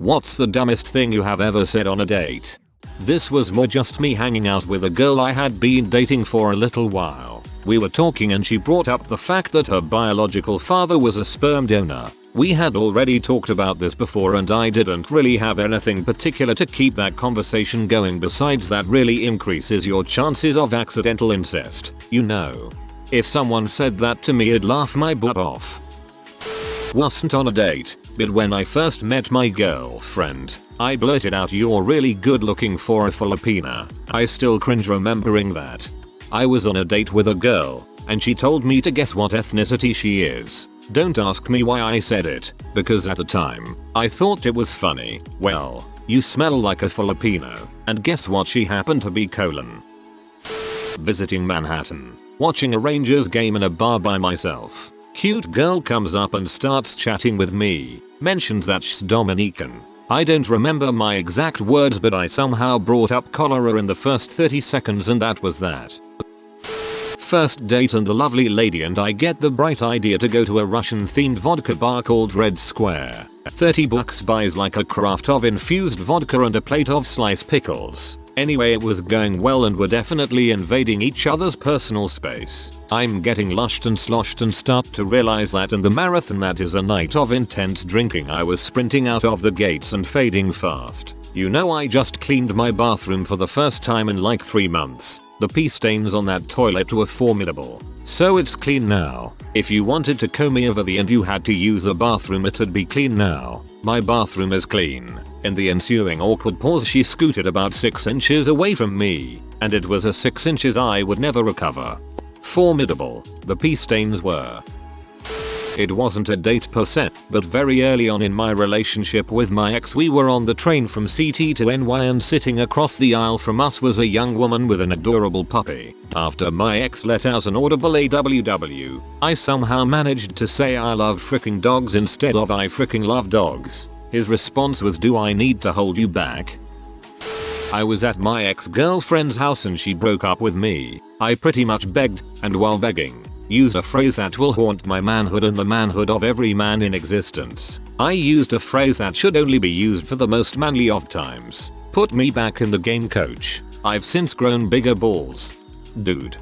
What's the dumbest thing you have ever said on a date? This was more just me hanging out with a girl I had been dating for a little while. We were talking and she brought up the fact that her biological father was a sperm donor. We had already talked about this before and I didn't really have anything particular to keep that conversation going besides that really increases your chances of accidental incest, you know. If someone said that to me I'd laugh my butt off. Wasn't on a date, but when I first met my girlfriend, I blurted out "You're really good looking for a Filipina." I still cringe remembering that. I was on a date with a girl, and she told me to guess what ethnicity she is. Don't ask me why I said it, because at the time, I thought it was funny. Well, you smell like a Filipino, and guess what she happened to be: visiting Manhattan, watching a Rangers game in a bar by myself. Cute girl comes up and starts chatting with me, mentions that she's Dominican. I don't remember my exact words but I somehow brought up cholera in the first 30 seconds and that was that. First date and the lovely lady and I get the bright idea to go to a Russian themed vodka bar called Red Square. $30 buys like a carafe of infused vodka and a plate of sliced pickles. Anyway, it was going well and we're definitely invading each other's personal space. I'm getting lushed and sloshed and start to realize that in the marathon that is a night of intense drinking I was sprinting out of the gates and fading fast. You know, I just cleaned my bathroom for the first time in like 3 months. The pee stains on that toilet were formidable. So it's clean now. If you wanted to comb me over the end you had to use a bathroom, it'd be clean now. My bathroom is clean. In the ensuing awkward pause she scooted about 6 inches away from me, and it was a 6 inches I would never recover. Formidable, the pee stains were. It wasn't a date per se, but very early on in my relationship with my ex we were on the train from CT to NY and sitting across the aisle from us was a young woman with an adorable puppy. After my ex let out an audible AWW, I somehow managed to say "I love fricking dogs" instead of "I fricking love dogs." His response was, "Do I need to hold you back?" I was at my ex-girlfriend's house and she broke up with me. I pretty much begged, and while begging, used a phrase that will haunt my manhood and the manhood of every man in existence. I used a phrase that should only be used for the most manly of times. "Put me back in the game, coach. I've since grown bigger balls. Dude."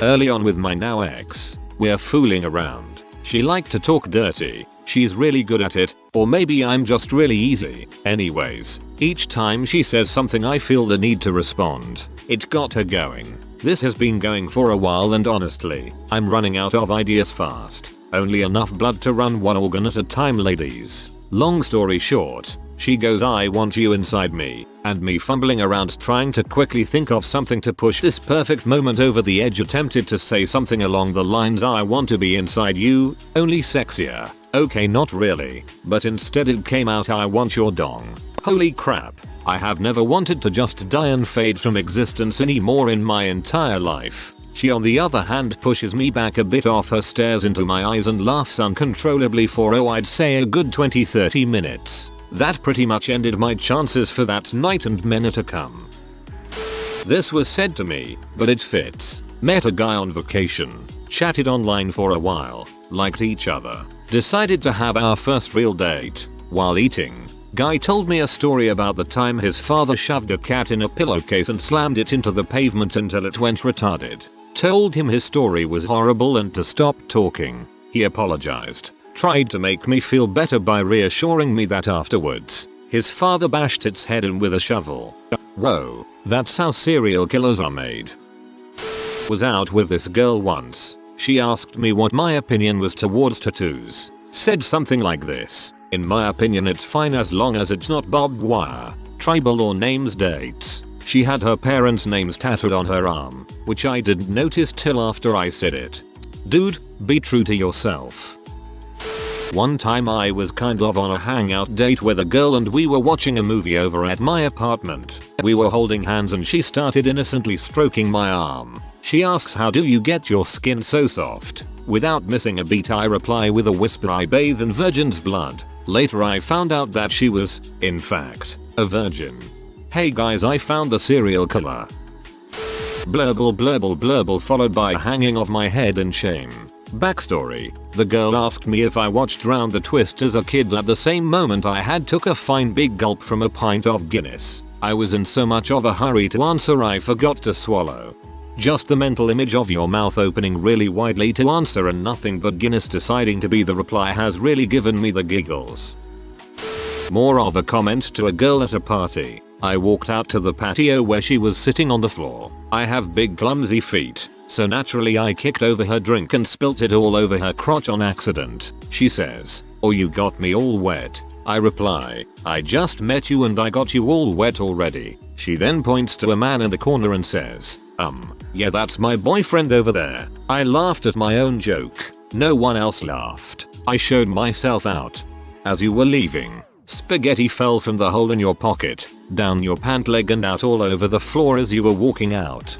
Early on with my now ex, we're fooling around. She liked to talk dirty. She's really good at it, or maybe I'm just really easy. Anyways, each time she says something I feel the need to respond. It got her going. This has been going for a while and honestly, I'm running out of ideas fast. Only enough blood to run one organ at a time, ladies. Long story short, she goes, "I want you inside me," and me fumbling around trying to quickly think of something to push this perfect moment over the edge attempted to say something along the lines, "I want to be inside you, only sexier." Okay, not really, but instead it came out, "I want your dong." Holy crap. I have never wanted to just die and fade from existence anymore in my entire life. She on the other hand pushes me back a bit off her, stares into my eyes and laughs uncontrollably for I'd say a good 20-30 minutes. That pretty much ended my chances for that night and many to come. This was said to me, but it fits. Met a guy on vacation, chatted online for a while, liked each other, decided to have our first real date. While eating, guy told me a story about the time his father shoved a cat in a pillowcase and slammed it into the pavement until it went retarded. Told him his story was horrible and to stop talking. He apologized, tried to make me feel better by reassuring me that afterwards, his father bashed its head in with a shovel. Whoa, that's how serial killers are made. Was out with this girl once. She asked me what my opinion was towards tattoos. Said something like this: "In my opinion it's fine as long as it's not barbed wire, tribal or names dates." She had her parents' names tattooed on her arm, which I didn't notice till after I said it. Dude, be true to yourself. One time I was kind of on a hangout date with a girl and we were watching a movie over at my apartment. We were holding hands and she started innocently stroking my arm. She asks, "How do you get your skin so soft?" Without missing a beat I reply with a whisper, "I bathe in virgin's blood." Later I found out that she was, in fact, a virgin. Hey guys, I found the serial killer. Blurble blurble blurble followed by a hanging of my head in shame. Backstory: the girl asked me if I watched Round the Twist as a kid. At the same moment I had took a fine big gulp from a pint of Guinness. I was in so much of a hurry to answer I forgot to swallow. Just the mental image of your mouth opening really widely to answer and nothing but Guinness deciding to be the reply has really given me the giggles. More of a comment to a girl at a party. I walked out to the patio where she was sitting on the floor. I have big clumsy feet, so naturally I kicked over her drink and spilt it all over her crotch on accident. She says, "Oh, you got me all wet." I reply, "I just met you and I got you all wet already." She then points to a man in the corner and says, "Yeah, that's my boyfriend over there." I laughed at my own joke. No one else laughed. I showed myself out. As you were leaving, spaghetti fell from the hole in your pocket, down your pant leg and out all over the floor as you were walking out.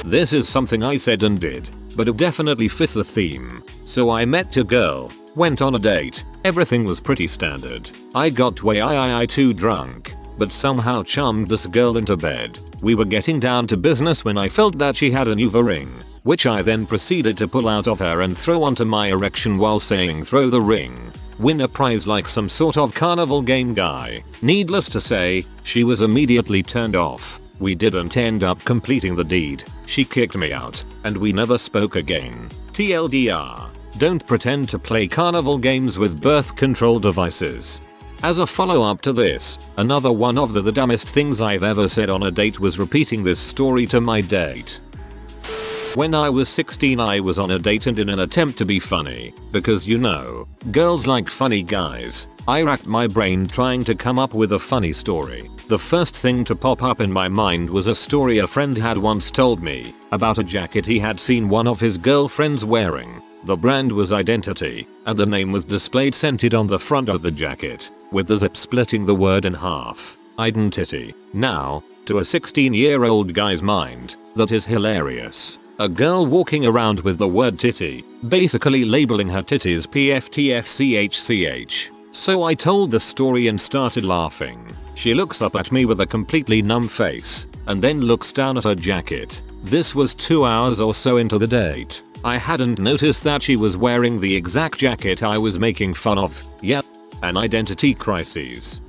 This is something I said and did, but it definitely fits the theme. So I met a girl, went on a date, everything was pretty standard. I got way too drunk, but somehow charmed this girl into bed. We were getting down to business when I felt that she had a new ring, which I then proceeded to pull out of her and throw onto my erection while saying throw the ring. Win a prize like some sort of carnival game guy. Needless to say, she was immediately turned off. We didn't end up completing the deed. She kicked me out, and we never spoke again. TLDR. Don't pretend to play carnival games with birth control devices. As a follow-up to this, another one of the dumbest things I've ever said on a date was repeating this story to my date. When I was 16 I was on a date and in an attempt to be funny, because you know, girls like funny guys, I racked my brain trying to come up with a funny story. The first thing to pop up in my mind was a story a friend had once told me, about a jacket he had seen one of his girlfriends wearing. The brand was Identity, and the name was displayed scented on the front of the jacket, with the zip splitting the word in half. Identity. Now, to a 16-year-old guy's mind, that is hilarious. A girl walking around with the word titty, basically labeling her titties PFTFCHCH. So I told the story and started laughing. She looks up at me with a completely numb face, and then looks down at her jacket. This was 2 hours or so into the date. I hadn't noticed that she was wearing the exact jacket I was making fun of. Yep, an identity crisis.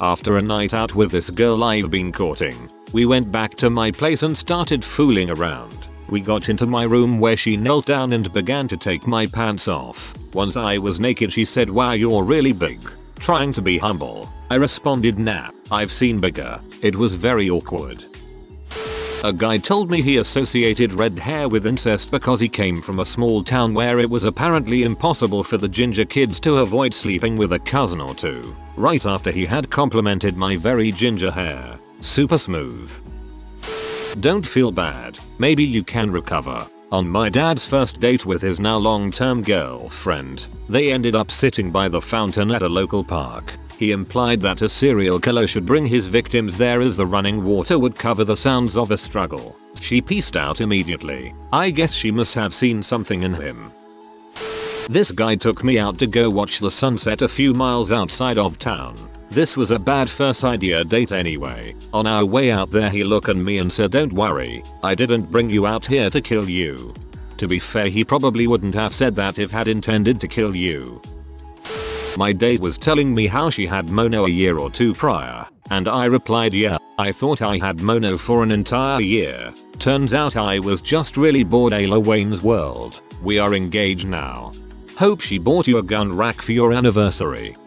After a night out with this girl I've been courting, we went back to my place and started fooling around. We got into my room where she knelt down and began to take my pants off. Once I was naked she said, "Wow, you're really big." Trying to be humble, I responded, "Nah, I've seen bigger." It was very awkward. A guy told me he associated red hair with incest because he came from a small town where it was apparently impossible for the ginger kids to avoid sleeping with a cousin or two. Right after he had complimented my very ginger hair. Super smooth. Don't feel bad, maybe you can recover. On my dad's first date with his now long-term girlfriend, they ended up sitting by the fountain at a local park. He implied that a serial killer should bring his victims there as the running water would cover the sounds of a struggle. She peaced out immediately. I guess she must have seen something in him. This guy took me out to go watch the sunset a few miles outside of town. This was a bad first idea date anyway. On our way out there he looked at me and said, "Don't worry, I didn't bring you out here to kill you." To be fair, he probably wouldn't have said that if had intended to kill you. My date was telling me how she had mono a year or two prior, and I replied, "Yeah, I thought I had mono for an entire year. Turns out I was just really bored. Ayla Wayne's World. We are engaged now. Hope she bought you a gun rack for your anniversary."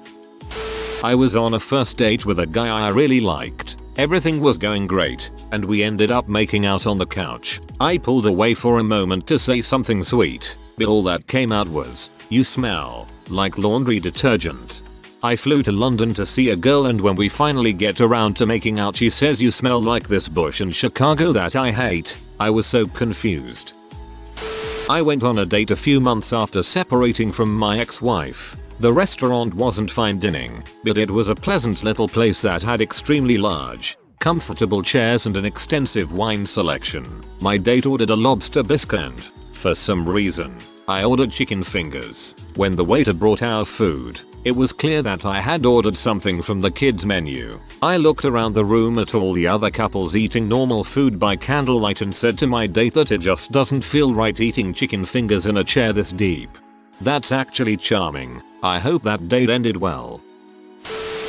I was on a first date with a guy I really liked. Everything was going great, and we ended up making out on the couch. I pulled away for a moment to say something sweet, but all that came out was, "You smell like laundry detergent." I flew to London to see a girl, and when we finally get around to making out she says, "You smell like this bush in Chicago that I hate." I was so confused. I went on a date a few months after separating from my ex-wife. The restaurant wasn't fine dining, but it was a pleasant little place that had extremely large, comfortable chairs and an extensive wine selection. My date ordered a lobster bisque and, for some reason, I ordered chicken fingers. When the waiter brought our food, it was clear that I had ordered something from the kids menu. I looked around the room at all the other couples eating normal food by candlelight and said to my date that it just doesn't feel right eating chicken fingers in a chair this deep. That's actually charming. I hope that date ended well.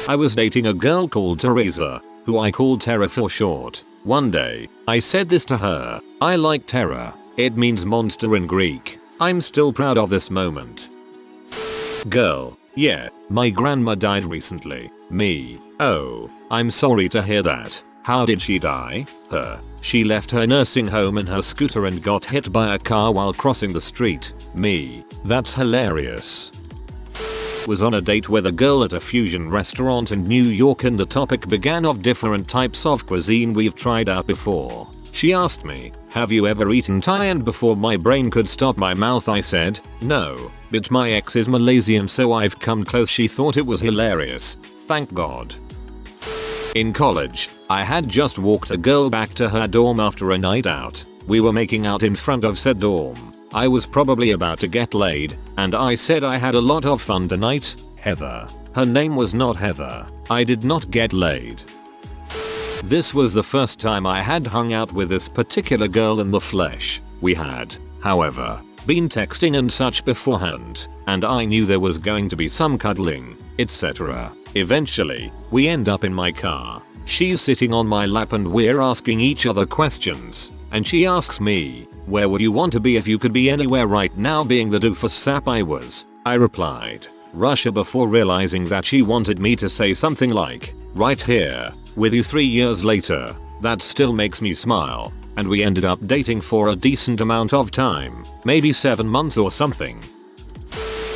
I was dating a girl called Teresa, who I called Terra for short. One day, I said this to her: I like Terra. It means monster in Greek. I'm still proud of this moment. Girl: yeah, my grandma died recently. Me: oh, I'm sorry to hear that. How did she die? Her: she left her nursing home in her scooter and got hit by a car while crossing the street. Me: that's hilarious. Was on a date with a girl at a fusion restaurant in New York and the topic began of different types of cuisine we've tried out before. She asked me, have you ever eaten Thai? And before my brain could stop my mouth I said, no, but my ex is Malaysian so I've come close. She thought it was hilarious. Thank God. In college, I had just walked a girl back to her dorm after a night out. We were making out in front of said dorm. I was probably about to get laid, and I said I had a lot of fun tonight. Heather. Her name was not Heather. I did not get laid. This was the first time I had hung out with this particular girl in the flesh. We had, however, been texting and such beforehand, and I knew there was going to be some cuddling, etc. Eventually, we end up in my car. She's sitting on my lap and we're asking each other questions. And she asks me, where would you want to be if you could be anywhere right now? Being the doofus sap I was, I replied, Russia, before realizing that she wanted me to say something like, right here, with you 3 years later. That still makes me smile. And we ended up dating for a decent amount of time, maybe 7 months or something.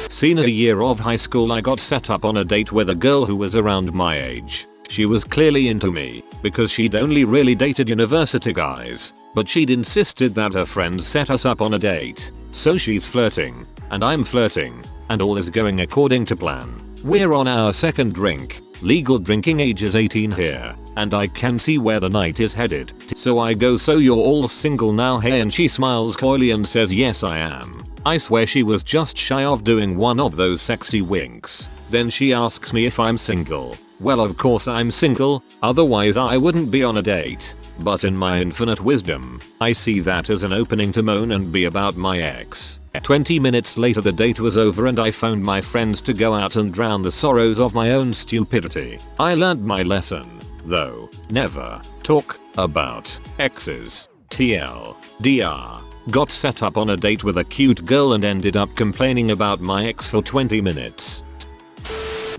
Senior year of high school, I got set up on a date with a girl who was around my age. She was clearly into me, because she'd only really dated university guys, but she'd insisted that her friends set us up on a date. So she's flirting, and I'm flirting, and all is going according to plan. We're on our second drink. Legal drinking age is 18 here, and I can see where the night is headed. So I go, so you're all single now, hey? And she smiles coyly and says, yes I am. I swear she was just shy of doing one of those sexy winks. Then she asks me if I'm single. Well, of course I'm single, otherwise I wouldn't be on a date. But in my infinite wisdom, I see that as an opening to moan and be about my ex. 20 minutes later the date was over and I phoned my friends to go out and drown the sorrows of my own stupidity. I learned my lesson, though. Never talk about exes. TLDR. Got set up on a date with a cute girl and ended up complaining about my ex for 20 minutes.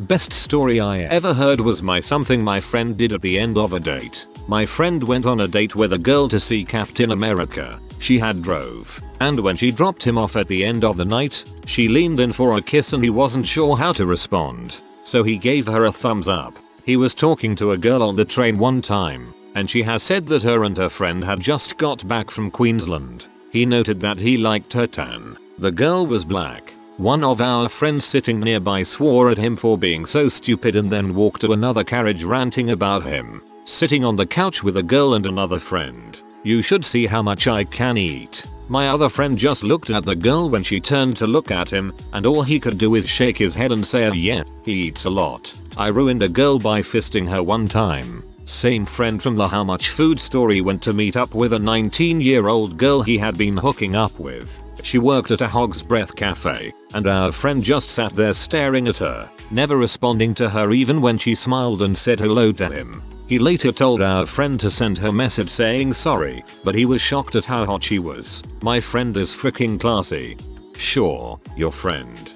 Best story I ever heard was something my friend did at the end of a date. My friend went on a date with a girl to see Captain America. She had drove, and when she dropped him off at the end of the night, she leaned in for a kiss and he wasn't sure how to respond. So he gave her a thumbs up. He was talking to a girl on the train one time, and she has said that her and her friend had just got back from Queensland. He noted that he liked her tan. The girl was black. One of our friends sitting nearby swore at him for being so stupid and then walked to another carriage ranting about him. Sitting on the couch with a girl and another friend. You should see how much I can eat. My other friend just looked at the girl when she turned to look at him, and all he could do is shake his head and say, yeah, he eats a lot. I ruined a girl by fisting her one time. Same friend from the how much food story went to meet up with a 19-year-old girl he had been hooking up with. She worked at a Hog's Breath cafe, and our friend just sat there staring at her, never responding to her even when she smiled and said hello to him. He later told our friend to send her message saying sorry, but he was shocked at how hot she was. My friend is freaking classy. Sure, your friend.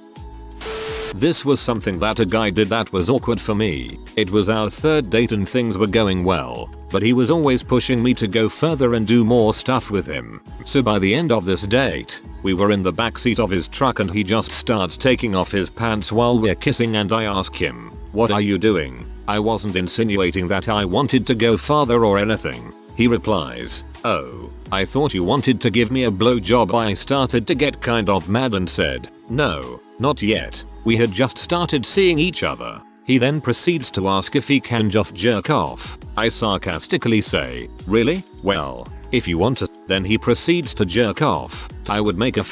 This was something that a guy did that was awkward for me. It was our third date and things were going well, but he was always pushing me to go further and do more stuff with him. So by the end of this date, we were in the backseat of his truck and he just starts taking off his pants while we're kissing and I ask him, what are you doing? I wasn't insinuating that I wanted to go farther or anything. He replies, oh, I thought you wanted to give me a blowjob. I started to get kind of mad and said, no, not yet. We had just started seeing each other. He then proceeds to ask if he can just jerk off. I sarcastically say, really? Well, if you want to. Then he proceeds to jerk off. I would make a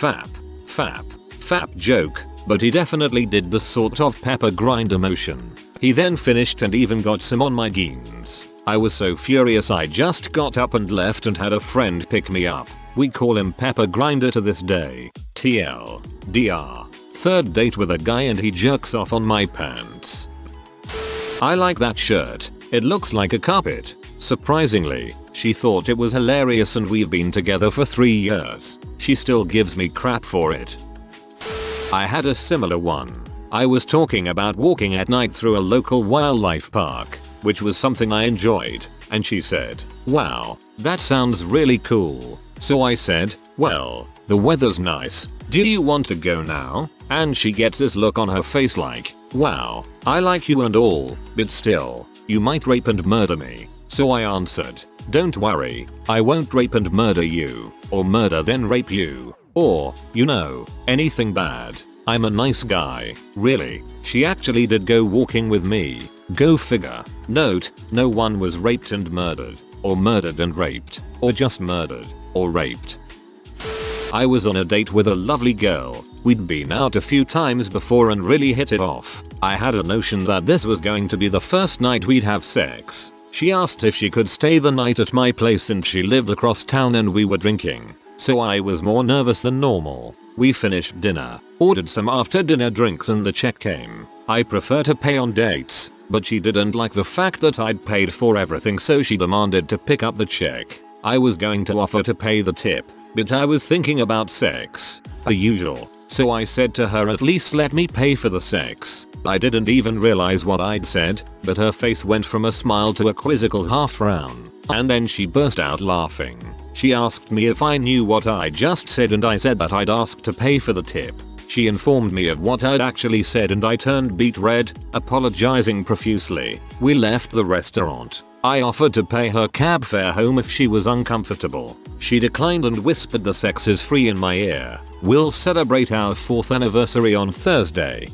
fap joke, but he definitely did the sort of pepper grinder motion. He then finished and even got some on my jeans. I was so furious I just got up and left and had a friend pick me up. We call him Pepper Grinder to this day. TLDR. Third date with a guy and he jerks off on my pants. I like that shirt. It looks like a carpet. Surprisingly, she thought it was hilarious and we've been together for 3 years. She still gives me crap for it. I had a similar one. I was talking about walking at night through a local wildlife park, which was something I enjoyed, and she said, "Wow, that sounds really cool." So I said, "Well, the weather's nice. Do you want to go now?" And she gets this look on her face like, "Wow, I like you and all, but still, you might rape and murder me." So I answered, "Don't worry, I won't rape and murder you, or murder then rape you, or, you know, anything bad. I'm a nice guy." Really, she actually did go walking with me. Go figure. Note, no one was raped and murdered, or murdered and raped, or just murdered, or raped. I was on a date with a lovely girl. We'd been out a few times before and really hit it off. I had a notion that this was going to be the first night we'd have sex. She asked if she could stay the night at my place since she lived across town and we were drinking. So I was more nervous than normal. We finished dinner, ordered some after dinner drinks and the check came. I prefer to pay on dates, but she didn't like the fact that I'd paid for everything so she demanded to pick up the check. I was going to offer to pay the tip, but I was thinking about sex, the usual, so I said to her at least let me pay for the sex. I didn't even realize what I'd said, but her face went from a smile to a quizzical half frown, and then she burst out laughing. She asked me if I knew what I just said and I said that I'd asked to pay for the tip. She informed me of what I'd actually said and I turned beet red, apologizing profusely. We left the restaurant. I offered to pay her cab fare home if she was uncomfortable. She declined and whispered the sex is free in my ear. We'll celebrate our 4th anniversary on Thursday.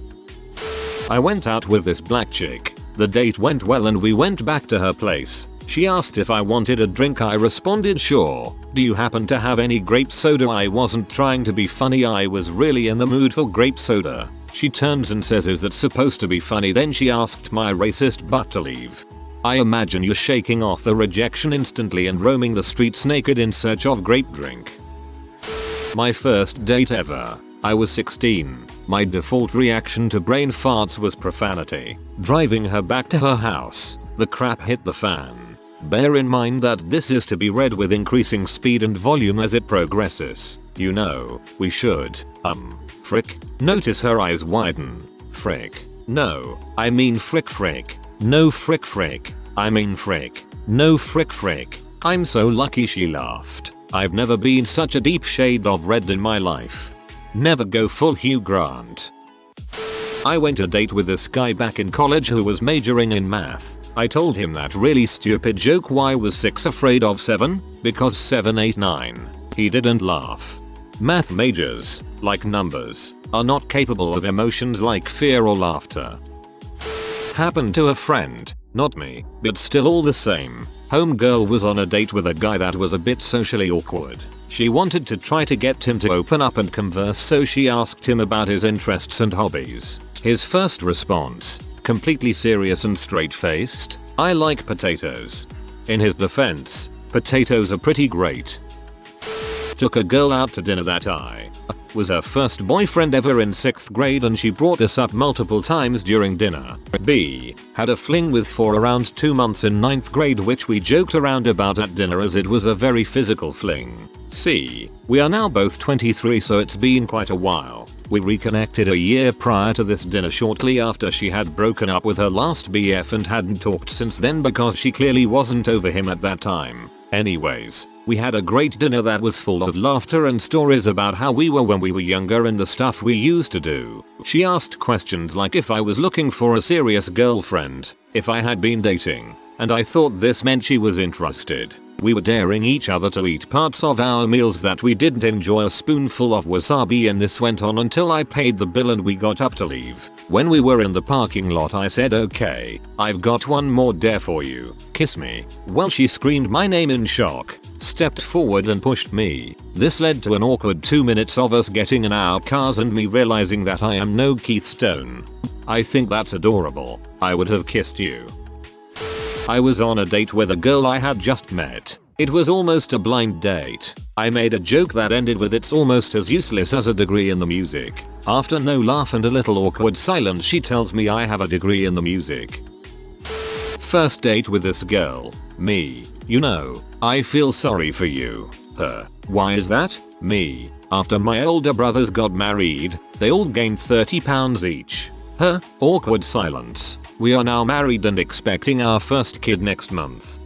I went out with this black chick. The date went well and we went back to her place. She asked if I wanted a drink. I responded sure. Do you happen to have any grape soda? I wasn't trying to be funny, I was really in the mood for grape soda. She turns and says, is that supposed to be funny? Then she asked my racist butt to leave. I imagine you shaking off the rejection instantly and roaming the streets naked in search of grape drink. My first date ever. I was 16. My default reaction to brain farts was profanity. Driving her back to her house, the crap hit the fan. Bear in mind that this is to be read with increasing speed and volume as it progresses. You know, we should, frick. Notice her eyes widen. Frick. No, I mean frick frick. No frick frick. I mean frick. No frick frick. I'm so lucky she laughed. I've never been such a deep shade of red in my life. Never go full Hugh Grant. I went a date with this guy back in college who was majoring in math. I told him that really stupid joke, why was 6 afraid of 7? Because 7, 8, 9. He didn't laugh. Math majors, like numbers, are not capable of emotions like fear or laughter. Happened to a friend, not me, but still all the same. Homegirl was on a date with a guy that was a bit socially awkward. She wanted to try to get him to open up and converse, so she asked him about his interests and hobbies. His first response, completely serious and straight-faced, I like potatoes. In his defense, potatoes are pretty great. Took a girl out to dinner that I was her first boyfriend ever in 6th grade and she brought us up multiple times during dinner. B. Had a fling with for around 2 months in 9th grade, which we joked around about at dinner as it was a very physical fling. C. We are now both 23, so it's been quite a while. We reconnected a year prior to this dinner shortly after she had broken up with her last BF and hadn't talked since then because she clearly wasn't over him at that time. Anyways, we had a great dinner that was full of laughter and stories about how we were when we were younger and the stuff we used to do. She asked questions like if I was looking for a serious girlfriend, if I had been dating, and I thought this meant she was interested. We were daring each other to eat parts of our meals that we didn't enjoy, a spoonful of wasabi, and this went on until I paid the bill and we got up to leave. When we were in the parking lot I said, "Okay, I've got one more dare for you. Kiss me." Well, she screamed my name in shock, stepped forward and pushed me. This led to an awkward 2 minutes of us getting in our cars and me realizing that I am no Keith Stone. I think that's adorable. I would have kissed you. I was on a date with a girl I had just met. It was almost a blind date. I made a joke that ended with "It's almost as useless as a degree in the music." After no laugh and a little awkward silence, she tells me I have a degree in the music. First date with this girl. Me. "You know, I feel sorry for you." Her. "Why is that?" Me. "After my older brothers got married, they all gained 30 pounds each." Her. Awkward silence. "We are now married and expecting our first kid next month."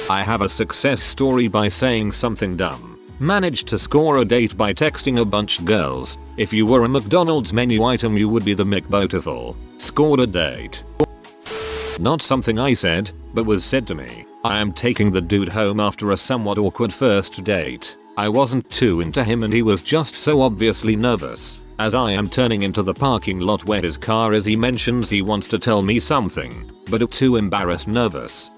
I have a success story by saying something dumb. Managed to score a date by texting a bunch girls. If you were a McDonald's menu item you would be the McBotiful. Scored a date. Not something I said, but was said to me. I am taking the dude home after a somewhat awkward first date. I wasn't too into him and he was just so obviously nervous. As I am turning into the parking lot where his car is, he mentions he wants to tell me something, but I'm too embarrassed, nervous.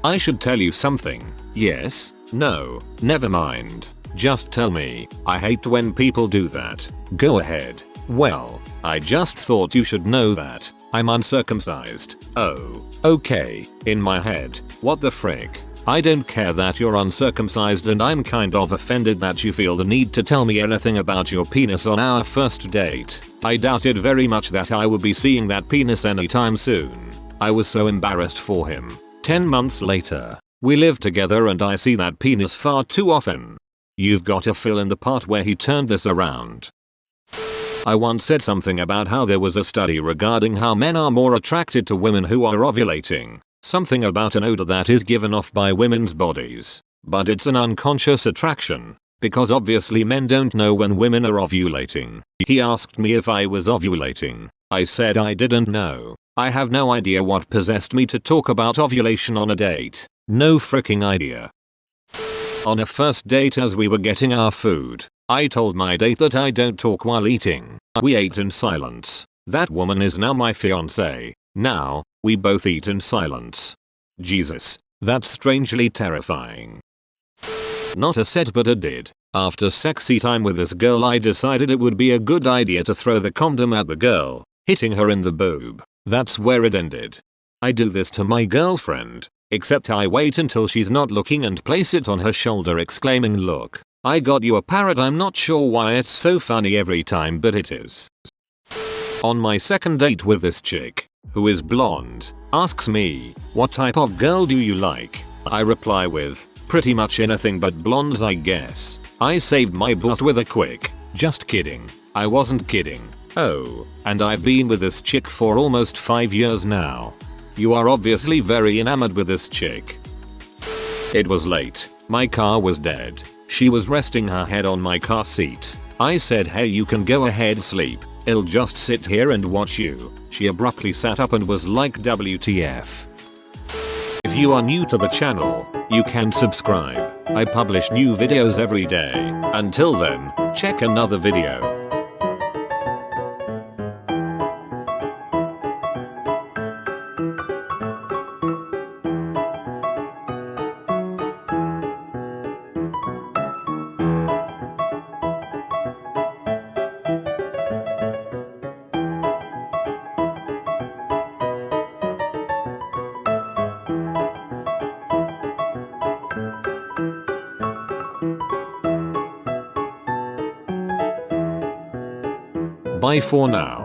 I should tell you something. Yes? No? Never mind. Just tell me. I hate when people do that. Go ahead. Well, I just thought you should know that I'm uncircumcised. Oh, okay. In my head, what the frick? I don't care that you're uncircumcised and I'm kind of offended that you feel the need to tell me anything about your penis on our first date. I doubted very much that I would be seeing that penis anytime soon. I was so embarrassed for him. 10 months later, we live together and I see that penis far too often. You've got to fill in the part where he turned this around. I once said something about how there was a study regarding how men are more attracted to women who are ovulating. Something about an odor that is given off by women's bodies. But it's an unconscious attraction, because obviously men don't know when women are ovulating. He asked me if I was ovulating. I said I didn't know. I have no idea what possessed me to talk about ovulation on a date. No freaking idea. On a first date, as we were getting our food, I told my date that I don't talk while eating. We ate in silence. That woman is now my fiance. Now, we both eat in silence. Jesus, that's strangely terrifying. Not a set but a did. After sexy time with this girl I decided it would be a good idea to throw the condom at the girl, hitting her in the boob. That's where it ended. I do this to my girlfriend, except I wait until she's not looking and place it on her shoulder exclaiming, "Look, I got you a parrot." I'm not sure why it's so funny every time, but it is. On my second date with this chick, who is blonde, asks me, "What type of girl do you like?" I reply with, "Pretty much anything but blondes, I guess." I saved my butt with a quick, "Just kidding." I wasn't kidding. Oh, and I've been with this chick for almost 5 years now. You are obviously very enamored with this chick. It was late. My car was dead. She was resting her head on my car seat. I said, "Hey, you can go ahead, sleep. I'll just sit here and watch you." She abruptly sat up and was like, "WTF?" If you are new to the channel, you can subscribe. I publish new videos every day. Until then, check another video. Bye for now.